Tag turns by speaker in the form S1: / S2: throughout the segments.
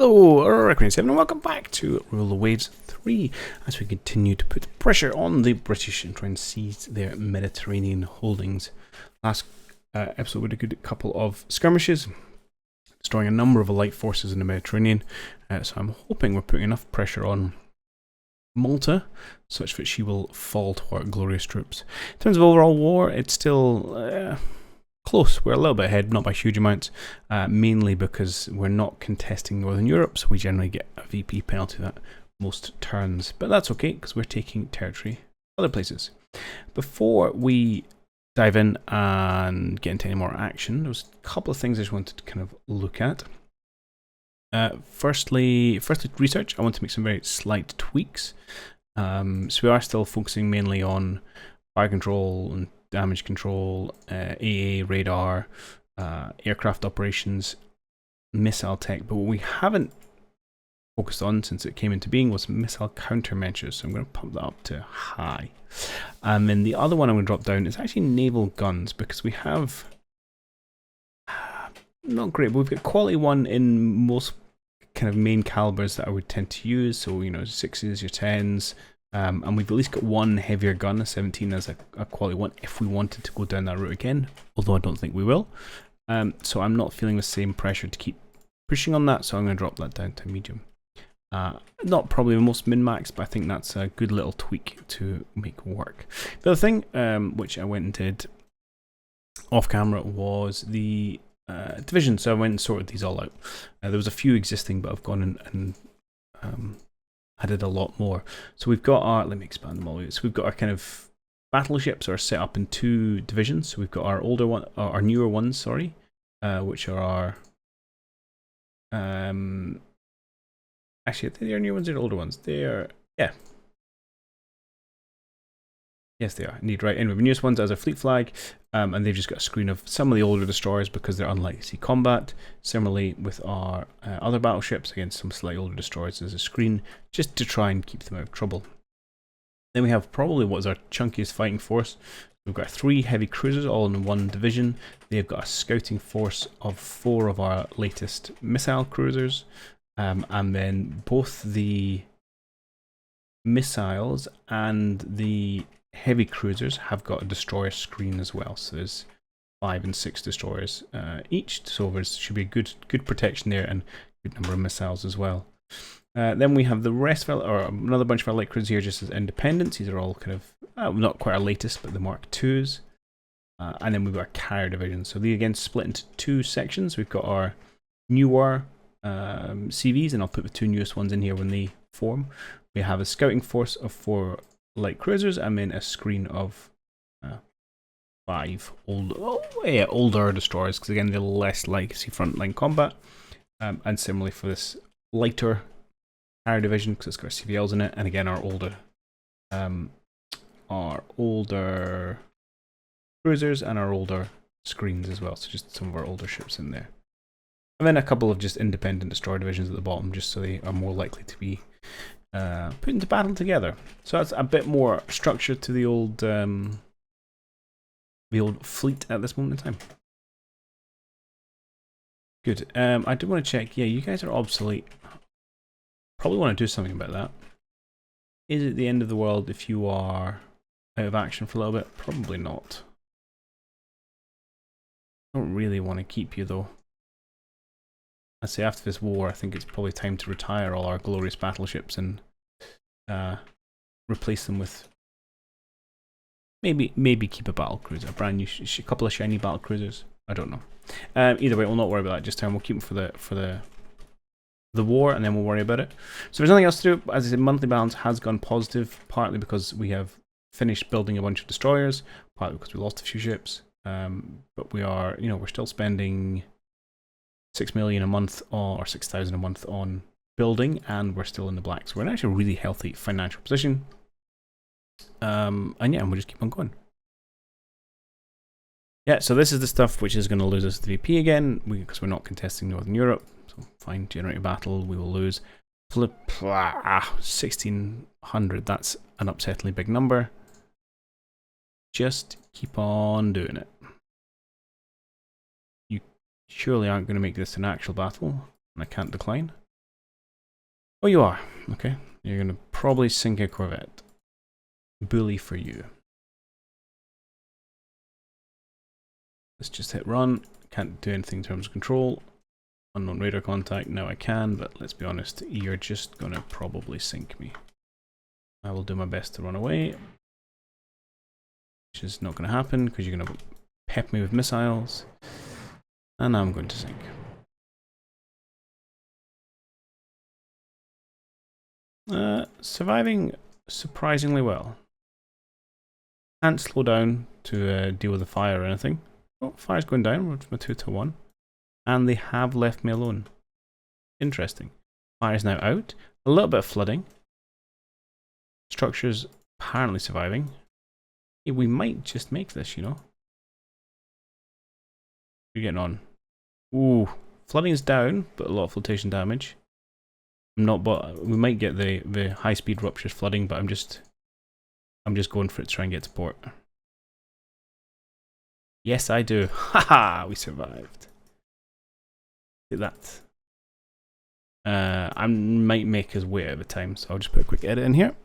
S1: Hello, Grand 7 and welcome back to Rule the Waves 3 as we continue to put pressure on the British and try and seize their Mediterranean holdings. Last episode we did a good couple of skirmishes, destroying a number of light forces in the Mediterranean, so I'm hoping we're putting enough pressure on Malta such that she will fall to our glorious troops. In terms of overall war, it's still close. We're a little bit ahead, not by huge amounts, mainly because we're not contesting Northern Europe, so we generally get a VP penalty that most turns. But that's okay, because we're taking territory other places. Before we dive in and get into any more action, there was a couple of things I just wanted to kind of look at. Firstly, research. I want to make some very slight tweaks. So we are still focusing mainly on fire control and damage control, AA, radar, aircraft operations, missile tech, but what we haven't focused on since it came into being was missile countermeasures, so I'm going to pump that up to high. And then the other one I'm going to drop down is actually naval guns, because we have, not great, but we've got quality 1 in most kind of main calibers that I would tend to use, so you know, 6s, your 10s, and we've at least got one heavier gun, a 17 as a quality 1, if we wanted to go down that route again, although I don't think we will. So I'm not feeling the same pressure to keep pushing on that, so I'm going to drop that down to medium. Not probably the most min-max, but I think that's a good little tweak to make work. The other thing, which I went and did off camera, was the division, so I went and sorted these all out. There was a few existing, but I've gone and added a lot more. So we've got our, let me expand them all out. So we've got our kind of battleships are set up in 2 divisions. So we've got our older one, our newer ones, sorry, which are our, actually, they are new ones or older ones. They are, yeah. Yes, they are indeed, right. Anyway, the newest ones as a fleet flag, and they've just got a screen of some of the older destroyers because they're unlikely to see combat. Similarly, with our other battleships, again, some slightly older destroyers, there's a screen just to try and keep them out of trouble. Then we have probably what is our chunkiest fighting force. We've got 3 heavy cruisers all in one division. They've got a scouting force of 4 of our latest missile cruisers, and then both the missiles and the heavy cruisers have got a destroyer screen as well, so there's 5 and 6 destroyers each, so there should be good protection there and a good number of missiles as well. Then we have the rest of our, or another bunch of our light cruisers here just as independents. These are all kind of not quite our latest, but the Mark IIs. And then we've got our carrier division, so these again split into 2 sections. We've got our newer CVs, and I'll put the 2 newest ones in here when they form. We have a scouting force of 4 light cruisers, and then a screen of 5 older destroyers, because again they're less likely to see frontline combat. And similarly for this lighter carrier division, because it's got CVLs in it, and again our older cruisers and our older screens as well, so just some of our older ships in there. And then a couple of just independent destroyer divisions at the bottom, just so they are more likely to be put into battle together. So that's a bit more structure to the old fleet at this moment in time. Good. I do want to check. Yeah, you guys are obsolete. Probably want to do something about that. Is it the end of the world if you are out of action for a little bit? Probably not. I don't really want to keep you though. I'd say after this war, I think it's probably time to retire all our glorious battleships and replace them with maybe keep a battle cruiser, a brand new a couple of shiny battle cruisers. I don't know. Either way, we'll not worry about that just now. We'll keep them for the war, and then we'll worry about it. So there's nothing else to do. As I said, monthly balance has gone positive, partly because we have finished building a bunch of destroyers, partly because we lost a few ships. But we are, you know, we're still spending 6 million a month or 6,000 a month on building, and we're still in the black. So we're in actually a really healthy financial position. And yeah, and we'll just keep on going. Yeah, so this is the stuff which is going to lose us the VP again, because we're not contesting Northern Europe. So fine, generate a battle, we will lose. Flip, 1,600, that's an upsettingly big number. Just keep on doing it. You surely aren't going to make this an actual battle, and I can't decline. Oh, you are. Okay. You're going to probably sink a corvette. Bully for you. Let's just hit run. Can't do anything in terms of control. Unknown radar contact. Now I can, but let's be honest, you're just going to probably sink me. I will do my best to run away. Which is not going to happen because you're going to pep me with missiles. And I'm going to sink. Surviving surprisingly well. Can't slow down to deal with the fire or anything. Oh, fire's going down. We're from a 2 to 1. And they have left me alone. Interesting. Fire's now out. A little bit of flooding. Structure's apparently surviving. Hey, we might just make this, you know. You're getting on. Ooh, flooding's down, but a lot of flotation damage. But we might get the high speed ruptures flooding, but I'm just going for it to try and get to port. Yes, I do. Haha, we survived. Look at that. I might make us wait at the time, so I'll just put a quick edit in here.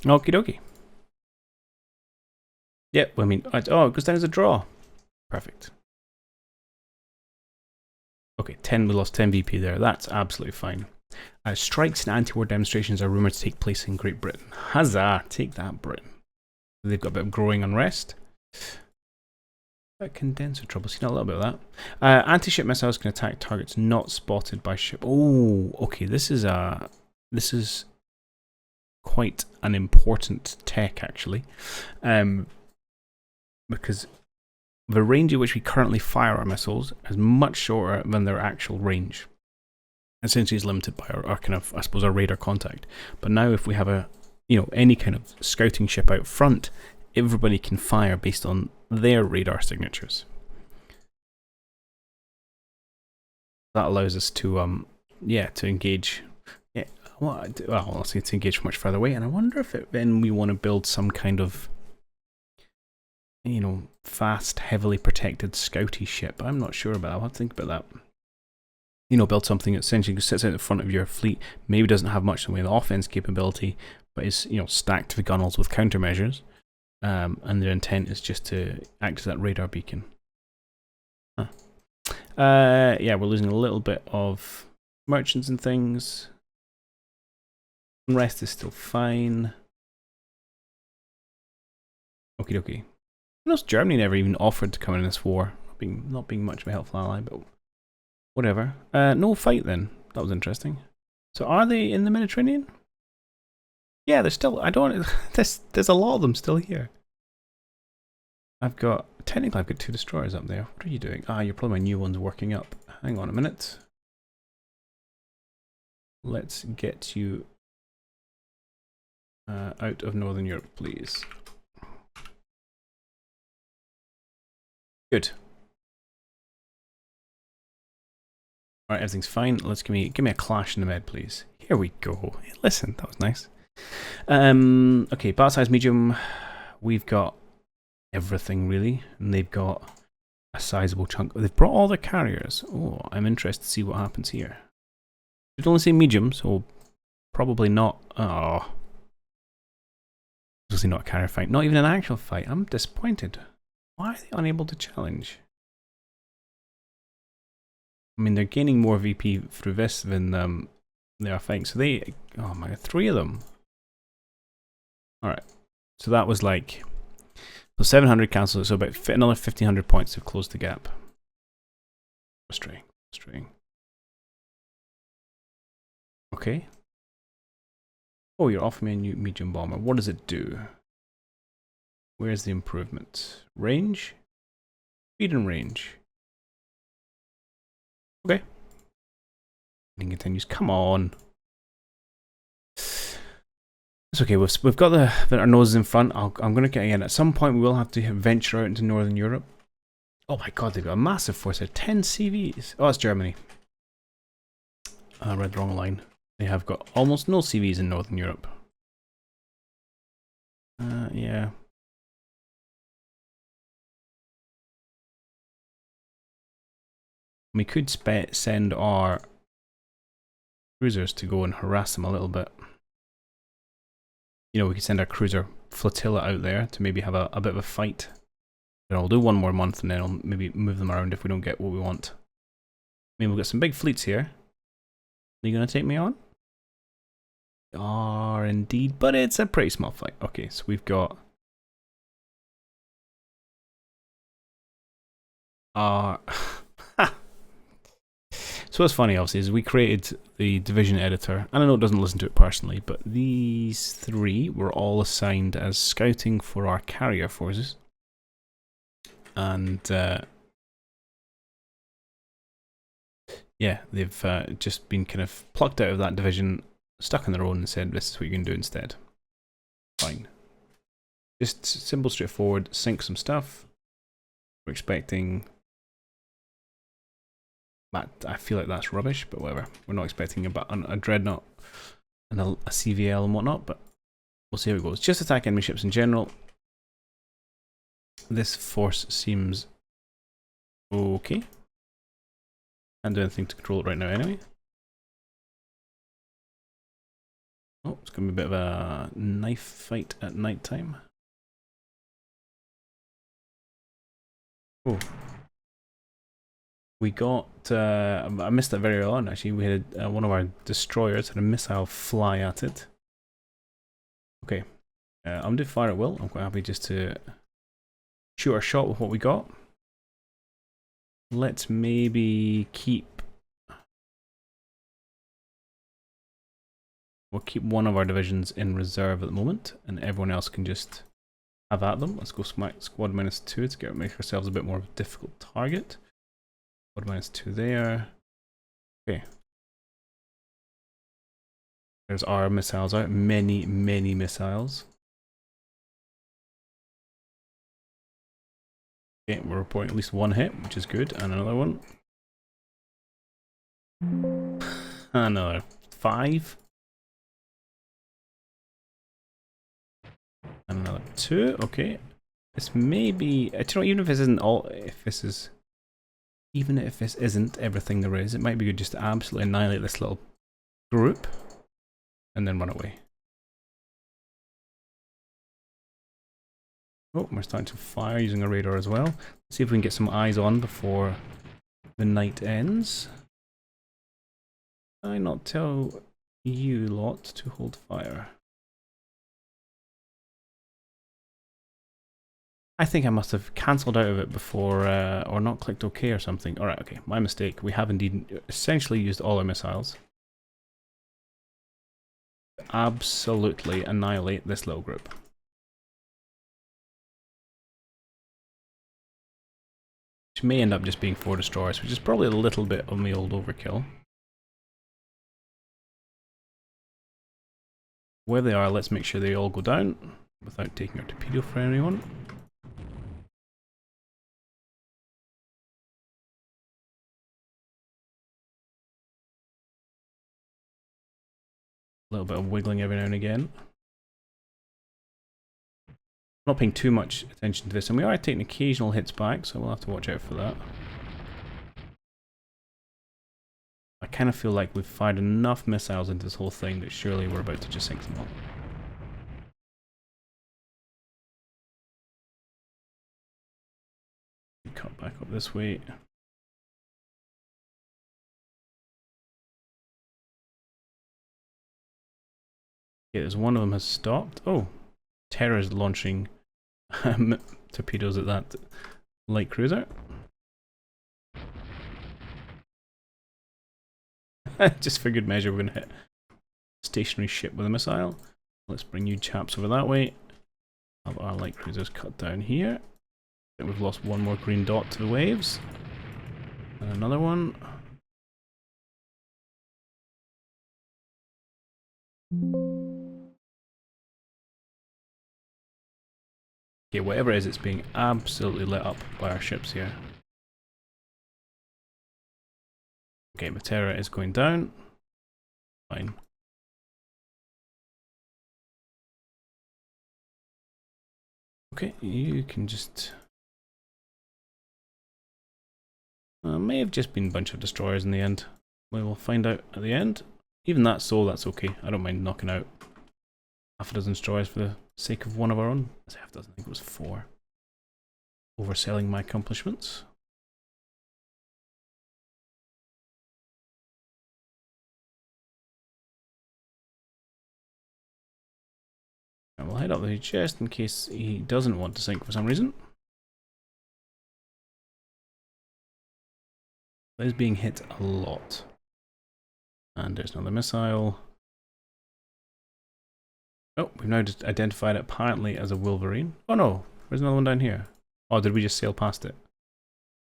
S1: Okie dokie. Yep, I mean, oh, it goes down as a draw. Perfect. Okay, we lost 10 VP there. That's absolutely fine. Strikes and anti-war demonstrations are rumoured to take place in Great Britain. Huzzah! Take that, Britain. They've got a bit of growing unrest. Condenser trouble. Seen a little bit of that. Anti-ship missiles can attack targets not spotted by ship. Oh, okay. This is quite an important tech, actually, because the range at which we currently fire our missiles is much shorter than their actual range. Essentially, is limited by our kind of, I suppose, our radar contact. But now, if we have any kind of scouting ship out front, everybody can fire based on their radar signatures. That allows us to to engage. Yeah, well, I'll say to engage much further away. And I wonder if then we want to build some kind of fast, heavily protected scouty ship. I'm not sure about that. I'll have to think about that. Build something that essentially sits out the front of your fleet, maybe doesn't have much in the way of offense capability, but is stacked to the gunnels with countermeasures, and their intent is just to act as that radar beacon. Huh. Yeah, we're losing a little bit of merchants and things. Unrest is still fine. Okie dokie. I noticed Germany never even offered to come in this war, not being much of a helpful ally, but whatever. No fight then. That was interesting. So are they in the Mediterranean? Yeah, they're still. There's a lot of them still here. Technically I've got 2 destroyers up there. What are you doing? Ah, you're probably my new ones working up. Hang on a minute. Let's get you out of Northern Europe, please. Good. Alright, everything's fine. Let's give me a clash in the med, please. Here we go. Listen, that was nice. Okay, battle size medium. We've got everything really, and they've got a sizable chunk. They've brought all their carriers. Oh, I'm interested to see what happens here. You'd only say medium, so probably not. Oh, obviously not a carrier fight. Not even an actual fight. I'm disappointed. Why are they unable to challenge? I mean, they're gaining more VP through this than they are fighting. So oh my, 3 of them. Alright, so that was like, so 700 cancelled, so about another 1500 points to close the gap. Frustrating. Okay. Oh, you're offering me a new medium bomber. What does it do? Where's the improvement? Range? Speed and range. Okay. It continues. Come on. It's okay. We've got our noses in front. I'm going to get in. At some point, we will have to venture out into Northern Europe. Oh my god, they've got a massive force there. 10 CVs. Oh, it's Germany. I read the wrong line. They have got almost no CVs in Northern Europe. Yeah. We could send our cruisers to go and harass them a little bit. You know, we could send our cruiser flotilla out there to maybe have a bit of a fight. Then I'll do one more month and then I'll maybe move them around if we don't get what we want. I mean, we've got some big fleets here. Are you going to take me on? They are indeed, but it's a pretty small flight. Okay, so we've got... So what's funny, obviously, is we created the division editor, and I know it doesn't listen to it personally, but these three were all assigned as scouting for our carrier forces. And yeah, they've just been kind of plucked out of that division, stuck on their own and said, this is what you can do instead. Fine. Just simple, straightforward, sink some stuff. We're expecting... I feel like that's rubbish, but whatever. We're not expecting a dreadnought and a CVL and whatnot, but we'll see how it goes. Just attack enemy ships in general. This force seems okay. Can't do anything to control it right now anyway. Oh, it's going to be a bit of a knife fight at night time. Oh. We got, I missed that very early on actually, we had one of our destroyers had a missile fly at it. Okay, I'm going to fire at will. I'm quite happy just to shoot our shot with what we got. Let's maybe keep... We'll keep one of our divisions in reserve at the moment, and everyone else can just have at them. Let's go squad -2 to make ourselves a bit more of a difficult target. Squad -2 there. Okay. There's our missiles out. Many, many missiles. Okay, we're reporting at least one hit, which is good, and another one. Another 5. And another 2. Okay. This may be, you know, even if this isn't everything there is, it might be good just to absolutely annihilate this little group and then run away. Oh, we're starting to fire using a radar as well. Let's see if we can get some eyes on before the night ends. Did I not tell you lot to hold fire? I think I must have cancelled out of it before, or not clicked OK or something. Alright, okay, my mistake. We have indeed essentially used all our missiles. Absolutely annihilate this little group. Which may end up just being 4 destroyers, which is probably a little bit of the old overkill. Where they are, let's make sure they all go down without taking our torpedo for anyone. A little bit of wiggling every now and again. Not paying too much attention to this, and we are taking occasional hits back, so we'll have to watch out for that. I kind of feel like we've fired enough missiles into this whole thing that surely we're about to just sink them all. Cut back up this way. Okay, there's one of them has stopped. Oh, Terror is launching torpedoes at that light cruiser. Just for good measure, we're going to hit a stationary ship with a missile. Let's bring you chaps over that way. Have our light cruisers cut down here. I think we've lost one more green dot to the waves. And another one. Okay, whatever it is, it's being absolutely lit up by our ships here. Okay, Matera is going down. Fine. Okay, you can just... may have just been a bunch of destroyers in the end. We will find out at the end. even that so, that's okay. I don't mind knocking out half a dozen destroyers for the sake of one of our own. I say half a dozen, I think it was 4. Overselling my accomplishments. And we'll head up there just in case he doesn't want to sink for some reason. That is being hit a lot. And there's another missile. Oh, we've now just identified it apparently as a Wolverine. Oh no, there's another one down here. Oh, did we just sail past it?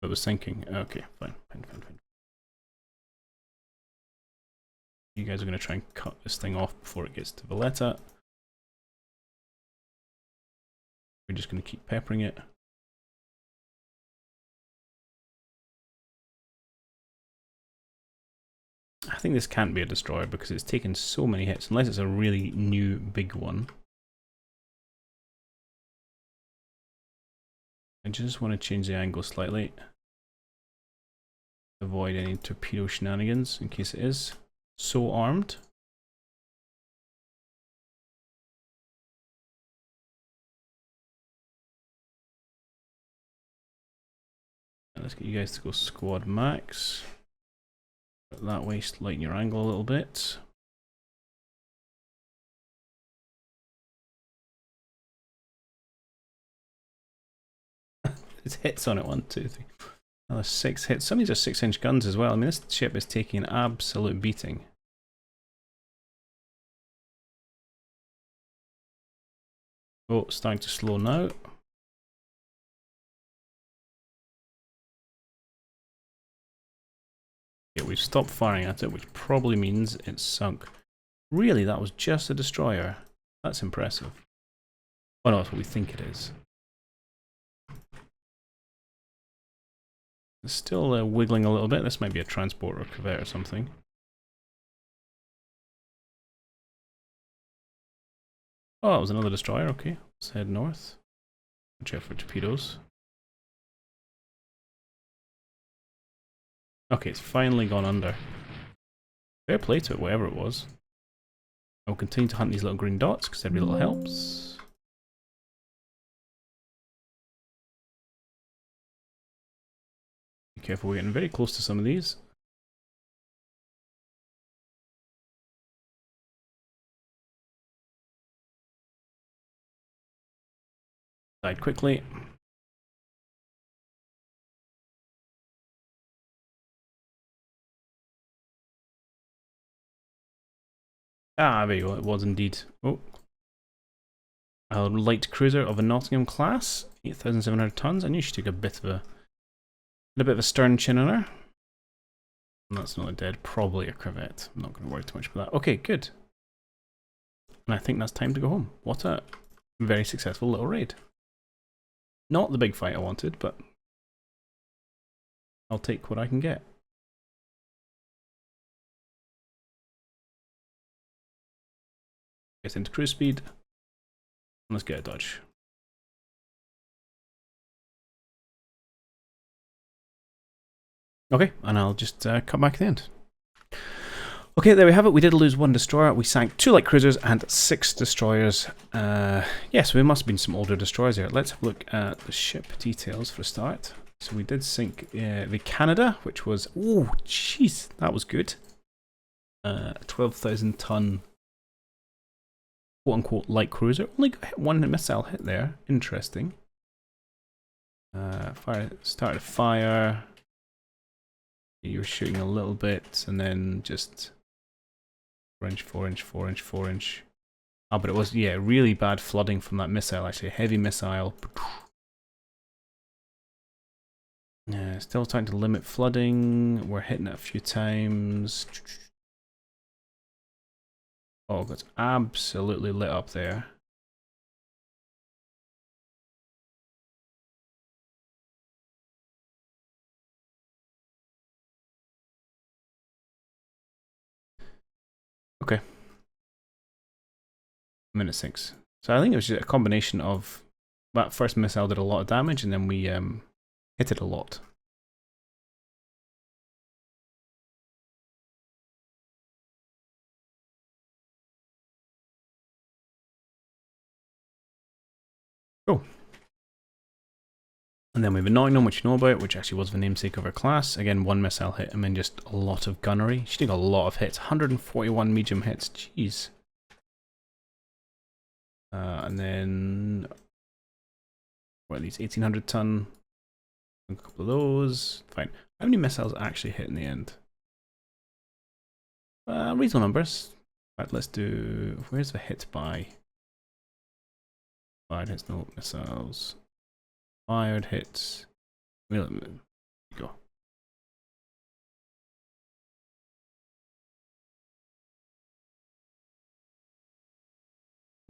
S1: It was sinking. Okay, fine. You guys are going to try and cut this thing off before it gets to Valletta. We're just going to keep peppering it. I think this can't be a destroyer because it's taken so many hits, unless it's a really new big one. I just want to change the angle slightly. Avoid any torpedo shenanigans in case it is so armed. Let's get you guys to go squad max. That way, lighten your angle a little bit. It's hits on it, 1, 2, 3. Another 6 hits. Some of these are 6-inch guns as well. I mean, this ship is taking an absolute beating. Oh, starting to slow now. Yeah, we've stopped firing at it, which probably means it's sunk. Really, that was just a destroyer. That's impressive. Oh no, that's what we think it is. It's still wiggling a little bit. This might be a transport or corvette or something. Oh, it was another destroyer. Okay, let's head north. Watch out for torpedoes. Okay, it's finally gone under. Fair play to it, whatever it was. I'll continue to hunt these little green dots because every little helps. Be careful, we're getting very close to some of these. Died quickly. Ah, there you go, it was indeed. Oh. A light cruiser of a Nottingham class, 8,700 tons. I knew she took a bit of a stern chin on her. And that's not a dead, probably a corvette. I'm not going to worry too much about that. Okay, good. And I think that's time to go home. What a very successful little raid. Not the big fight I wanted, but I'll take what I can get. Get into cruise speed. Let's get a dodge. Okay, and I'll just cut back at the end. Okay, there we have it. We did lose 1 destroyer. We sank 2 light cruisers and 6 destroyers. Yes, there must have been some older destroyers there. Let's have a look at the ship details for a start. So we did sink the Canada, which was... Oh, jeez, that was good. 12,000 ton quote-unquote light cruiser. Only got hit 1 missile hit there. Interesting. Started fire. You were shooting a little bit, and then just 4-inch, 4-inch, 4-inch, 4-inch. Oh, but it was, yeah, really bad flooding from that missile, actually. Heavy missile. Yeah, still trying to limit flooding. We're hitting it a few times. Oh, it's absolutely lit up there. Okay. Minute 6. So I think it was just a combination of that first missile did a lot of damage, and then we hit it a lot. Cool. And then we have a Nottingham, which you know about, which actually was the namesake of our class. Again, 1 missile hit him and just a lot of gunnery. She's doing a lot of hits. 141 medium hits. Jeez. And then... what are these? 1800 ton. A couple of those. Fine. How many missiles actually hit in the end? Reasonable numbers. Right, let's do... where's the hit by? Fired hits, no missiles. Fired hits. There you go.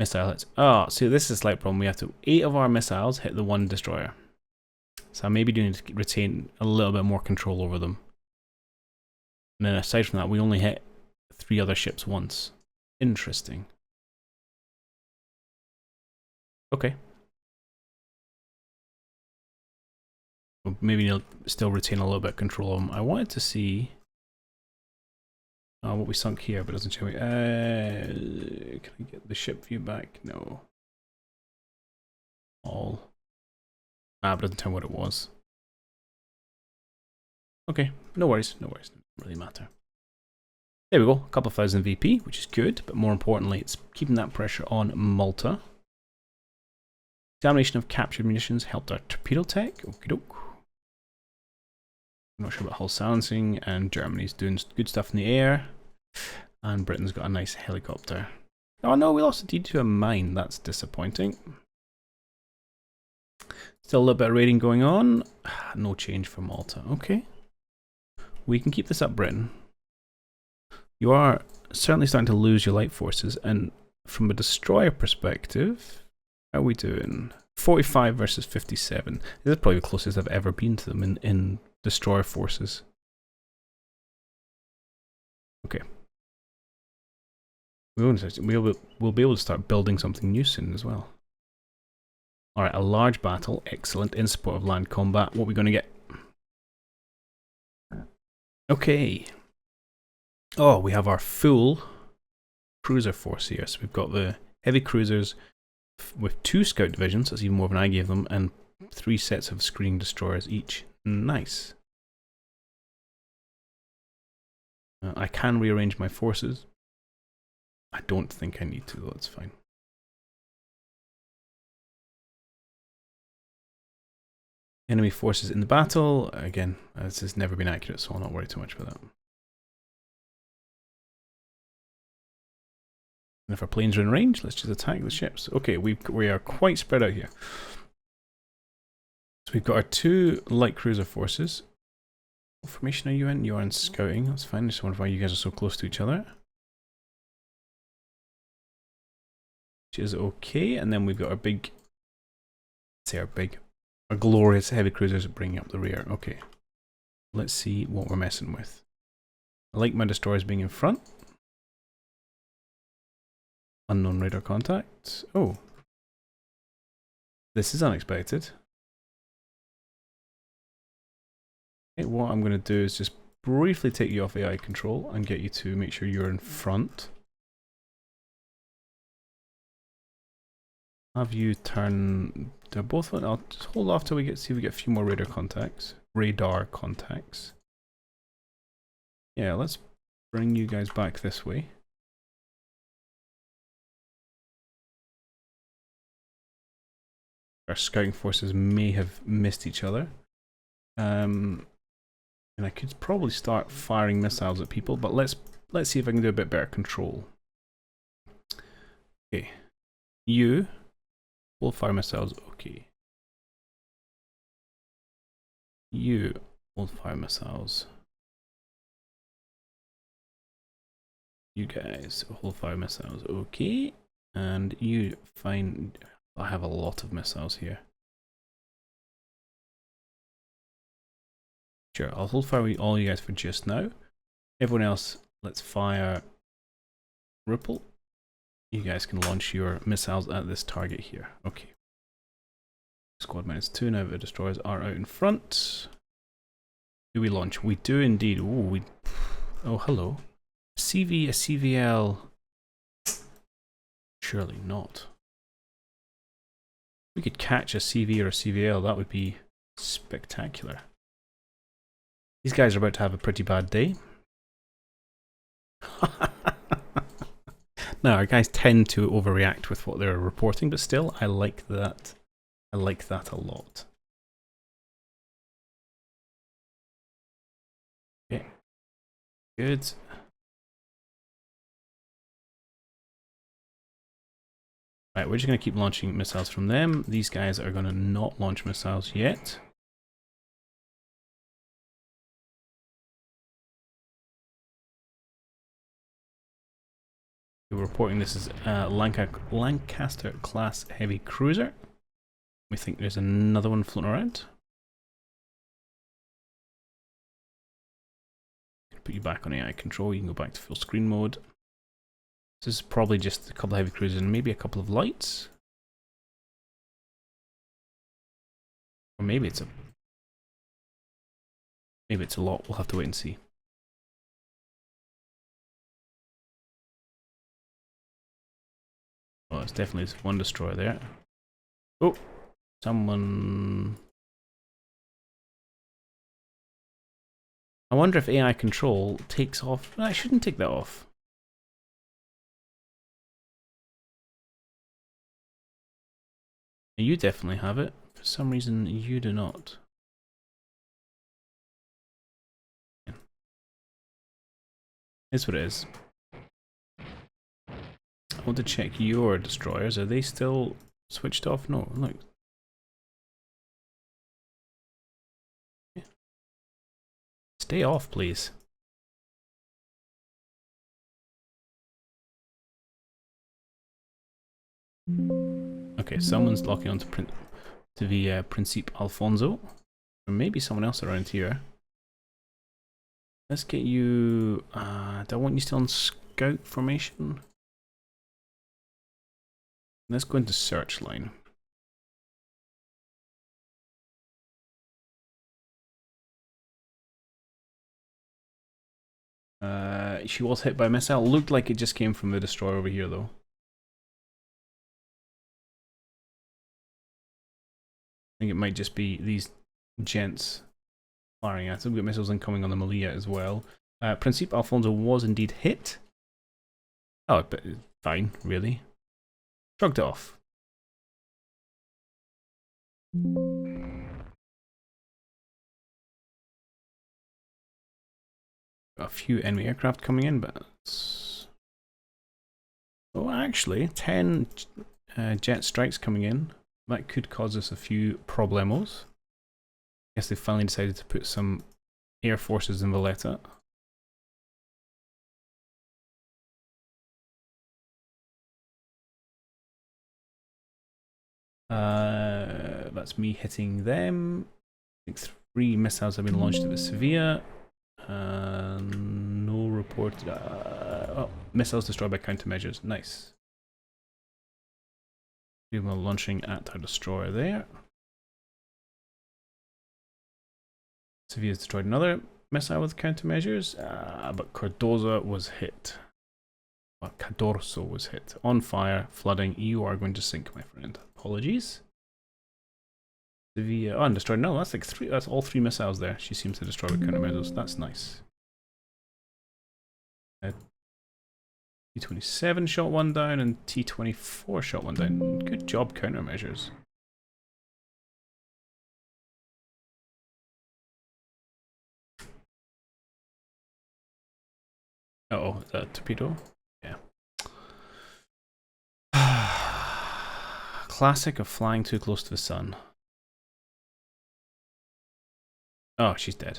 S1: Missile hits. Oh, see, this is a slight problem. We have to... 8 of our missiles hit the 1 destroyer. So I maybe do need to retain a little bit more control over them. And then aside from that, we only hit 3 other ships once. Interesting. Okay. Well, maybe you'll still retain a little bit of control of them. I wanted to see what we sunk here, but it doesn't show me. Can I get the ship view back? No. All. But it doesn't tell me what it was. Okay, no worries, no worries. Doesn't really matter. There we go, a couple of thousand VP, which is good, but more importantly, it's keeping that pressure on Malta. Examination of captured munitions helped our torpedo tech. Okie doke. I'm not sure about hull silencing, and Germany's doing good stuff in the air, and Britain's got a nice helicopter. Oh no, we lost a D to a mine. That's disappointing. Still a little bit of raiding going on. No change for Malta. Okay. We can keep this up, Britain. You are certainly starting to lose your light forces, and from a destroyer perspective, how are we doing? 45 versus 57. This is probably the closest I've ever been to them in destroyer forces. Okay. We'll be able to start building something new soon as well. Alright, a large battle. Excellent. In support of land combat. What are we going to get? Okay. Oh, we have our full cruiser force here. So we've got the heavy cruisers with 2 scout divisions. That's even more than I gave them. And 3 sets of screening destroyers each. Nice. I can rearrange my forces. I don't think I need to, though. It's fine. Enemy forces in the battle. Again, this has never been accurate, so I'll not worry too much about that. And if our planes are in range, let's just attack the ships. Okay, we are quite spread out here. So we've got our 2 light cruiser forces. What formation are you in? You are in scouting. That's fine. I just wonder why you guys are so close to each other. Which is okay. And then we've got our big... say our glorious heavy cruisers bringing up the rear. Okay. Let's see what we're messing with. I like my destroyers being in front. Unknown radar contact. Oh. This is unexpected. Okay, what I'm going to do is just briefly take you off AI control and get you to make sure you're in front. Have you turn... they're both... I'll just hold off till we see if we get a few more radar contacts. Radar contacts. Yeah, let's bring you guys back this way. Our scouting forces may have missed each other. And I could probably start firing missiles at people, but let's see if I can do a bit better control. Okay. You will fire missiles. Okay. You will fire missiles. You guys hold fire missiles. Okay. And you find... I have a lot of missiles here. Sure, I'll hold fire all you guys for just now. Everyone else, let's fire Ripple. You guys can launch your missiles at this target here. Okay. Squad -2 now the destroyers are out in front. Do we launch? We do indeed. Ooh, oh, hello. A CVL. Surely not. We could catch a CV or a CVL, that would be spectacular. These guys are about to have a pretty bad day. Now, our guys tend to overreact with what they're reporting, but still, I like that. I like that a lot. Okay, good. Right, we're just going to keep launching missiles from them. These guys are going to not launch missiles yet. We're reporting this is Lancaster class heavy cruiser. We think there's another one floating around. Put you back on AI control. You can go back to full screen mode. This is probably just a couple of heavy cruisers and maybe a couple of lights. Or maybe it's a lot. We'll have to wait and see. Oh, it's definitely one destroyer there. Oh, someone. I wonder if AI control takes off. No, I shouldn't take that off. You definitely have it. For some reason, you do not. It's what it is. I want to check your destroyers. Are they still switched off? No, look. Stay off, please. Okay, someone's locking onto the Principe Alfonso. Or maybe someone else around here. Let's get you... do I want you still on scout formation? Let's go into search line. She was hit by a missile. Looked like it just came from the destroyer over here, though. I think it might just be these gents firing at us. We've got missiles incoming on the Malia as well. Principe Alfonso was indeed hit. Oh, but fine, really. Shrugged it off. Got a few enemy aircraft coming in, but... Oh, actually, 10 jet strikes coming in. That could cause us a few problemos. I guess they finally decided to put some air forces in Valletta. That's me hitting them. I think 3 missiles have been launched at the Sevilla. No reported. Oh, missiles destroyed by countermeasures. Nice. We were launching at our destroyer there. Sevilla's destroyed another missile with countermeasures, but Cardozo was hit. Well, Cadorso was hit. On fire, flooding. You are going to sink, my friend. Apologies. Sevilla. Oh, and destroyed. No, that's like 3. That's all 3 missiles there. She seems to destroy with countermeasures. That's nice. T-27 shot 1 down and T-24 shot 1 down. Good job, countermeasures. Uh-oh, is that a torpedo? Yeah. Classic of flying too close to the sun. Oh, she's dead.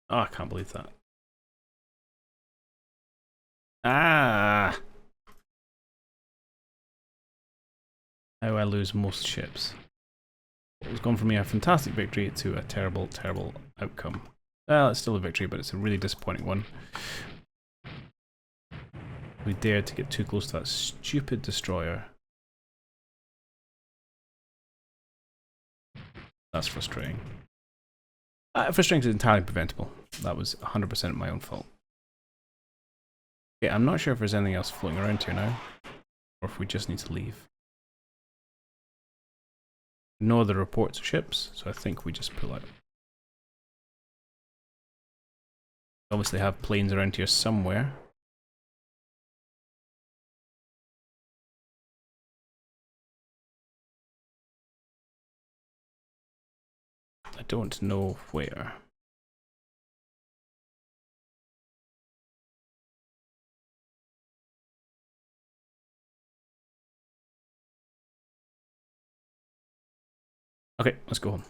S1: Oh, I can't believe that. Ah! How I lose most ships. It was gone from a fantastic victory to a terrible, terrible outcome. Well, it's still a victory, but it's a really disappointing one. We dared to get too close to that stupid destroyer. That's frustrating. Frustrating is entirely preventable. That was 100% my own fault. Okay, I'm not sure if there's anything else floating around here now, or if we just need to leave. No other reports of ships, so I think we just pull out. Obviously have planes around here somewhere. I don't know where. Okay, let's go home.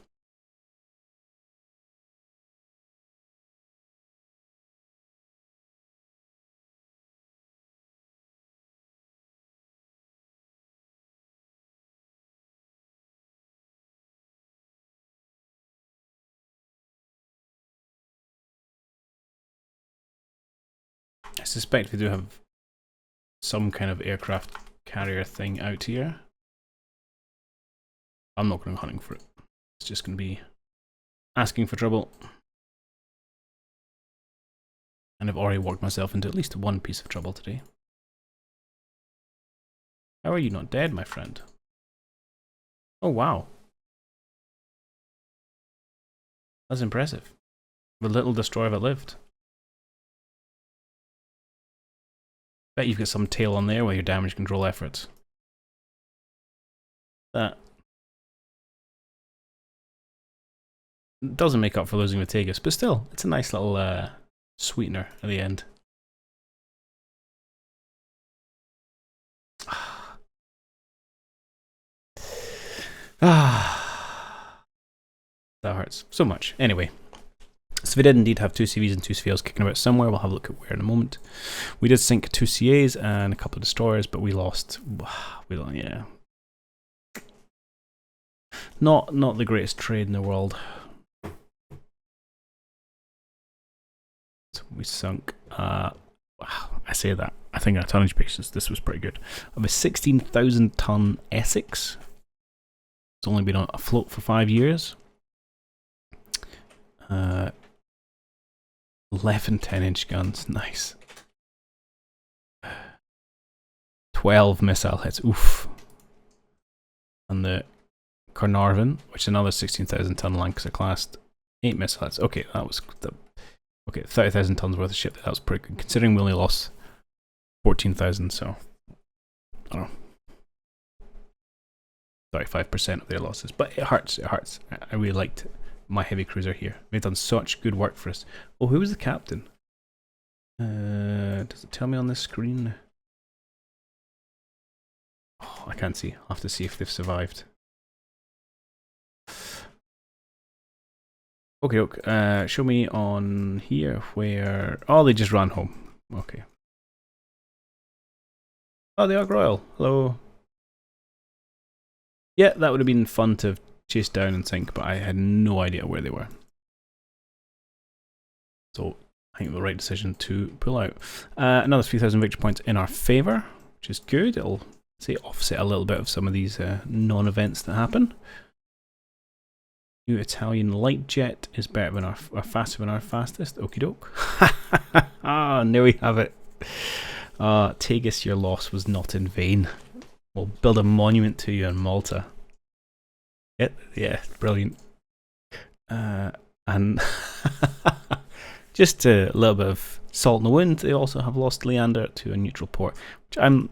S1: I suspect we do have some kind of aircraft carrier thing out here. I'm not going to go hunting for it. It's just going to be asking for trouble. And I've already worked myself into at least one piece of trouble today. How are you not dead, my friend? Oh, wow. That's impressive. The little destroyer that lived. Bet you've got some tail on there with your damage control efforts. That doesn't make up for losing the Tegus, but still, it's a nice little sweetener at the end. Ah, that hurts so much. Anyway, so we did indeed have 2 CVs and 2 CVLs kicking about somewhere. We'll have a look at where in a moment. We did sink 2 CAs and a couple of destroyers, but we lost. Yeah, not the greatest trade in the world. So we sunk. I say that. I think on a tonnage basis, this was pretty good. Of a 16,000 ton Essex. It's only been afloat for 5 years. 11 10-inch guns, nice. 12 missile hits, oof. And the Carnarvon, which is another 16,000 ton Lancaster class, 8 missile hits. Okay, that was okay. 30,000 tons worth of shit. That was pretty good, considering we only lost 14,000. So I don't know. 35% of their losses, but it hurts. It hurts. I really liked my heavy cruiser here. They've done such good work for us. Oh, who was the captain? Does it tell me on this screen? Oh, I can't see. I'll have to see if they've survived. Okay, okay. Show me on here where. Oh, they just ran home. Okay. Oh, the Ark Royal. Hello. Yeah, that would have been fun to chase down and sink, but I had no idea where they were. So I think the right decision to pull out. Another 3,000 victory points in our favour, which is good. It'll say offset a little bit of some of these non-events that happen. New Italian light jet is better than our faster than our fastest. Okie doke. Ah, there we have it. Tegus, your loss was not in vain. We'll build a monument to you in Malta. Yeah, brilliant. And just a little bit of salt in the wind. They also have lost Leander to a neutral port, which I'm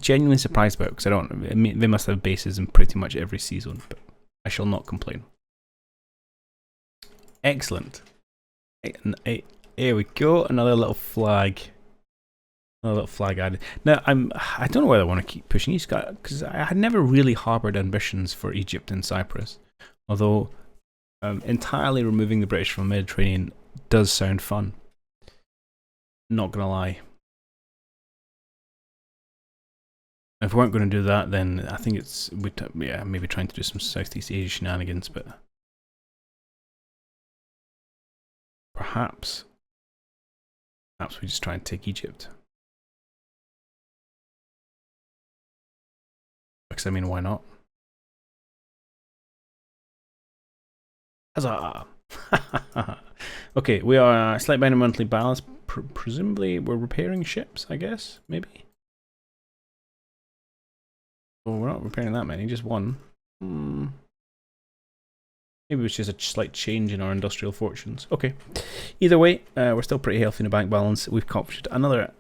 S1: genuinely surprised about because they must have bases in pretty much every sea zone, but I shall not complain. Excellent. Here we go. Another little flag. Another little flag added. Now I don't know whether I want to keep pushing east because I had never really harboured ambitions for Egypt and Cyprus. Although entirely removing the British from the Mediterranean does sound fun. Not gonna lie. If we weren't going to do that, then I think it's maybe trying to do some Southeast Asia shenanigans, but perhaps we just try and take Egypt. Because I mean, why not? Huzzah! Okay, we are slightly behind monthly balance. Presumably, we're repairing ships, I guess, maybe. Well, we're not repairing that many, just one. Maybe it was just a slight change in our industrial fortunes. Okay. Either way, we're still pretty healthy in the bank balance. We've captured another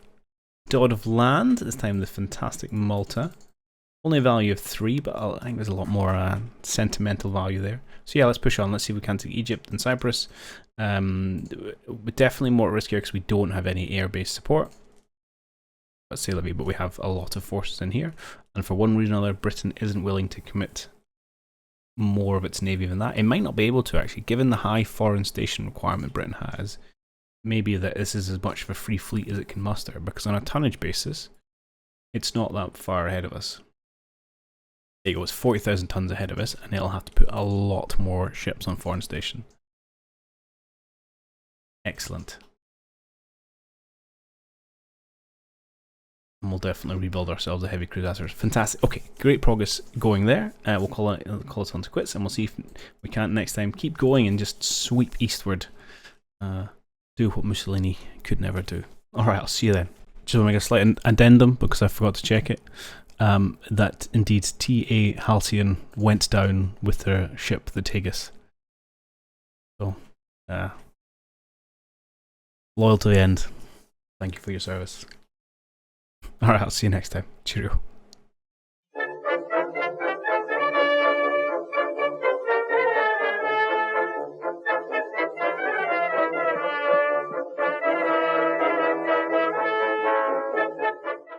S1: dot of land, this time the fantastic Malta. Only a value of 3, but I think there's a lot more sentimental value there. So yeah, let's push on. Let's see if we can take Egypt and Cyprus. We're definitely more at risk here because we don't have any air-based support. Let's say Libya, but we have a lot of forces in here. And for one reason or another, Britain isn't willing to commit more of its navy than that. It might not be able to, actually, given the high foreign station requirement Britain has. Maybe that this is as much of a free fleet as it can muster, because on a tonnage basis, it's not that far ahead of us. There you go, it's 40,000 tons ahead of us, and it'll have to put a lot more ships on foreign station. Excellent. And we'll definitely rebuild ourselves a heavy cruiser. Fantastic. Okay, great progress going there. We'll call it on to quits, and we'll see if we can't next time keep going and just sweep eastward. Do what Mussolini could never do. Alright, I'll see you then. Just want to make a slight addendum because I forgot to check it. That indeed T.A. Halcyon went down with their ship, the Tagus. So, loyal to the end. Thank you for your service. Alright, I'll see you next time. Cheerio.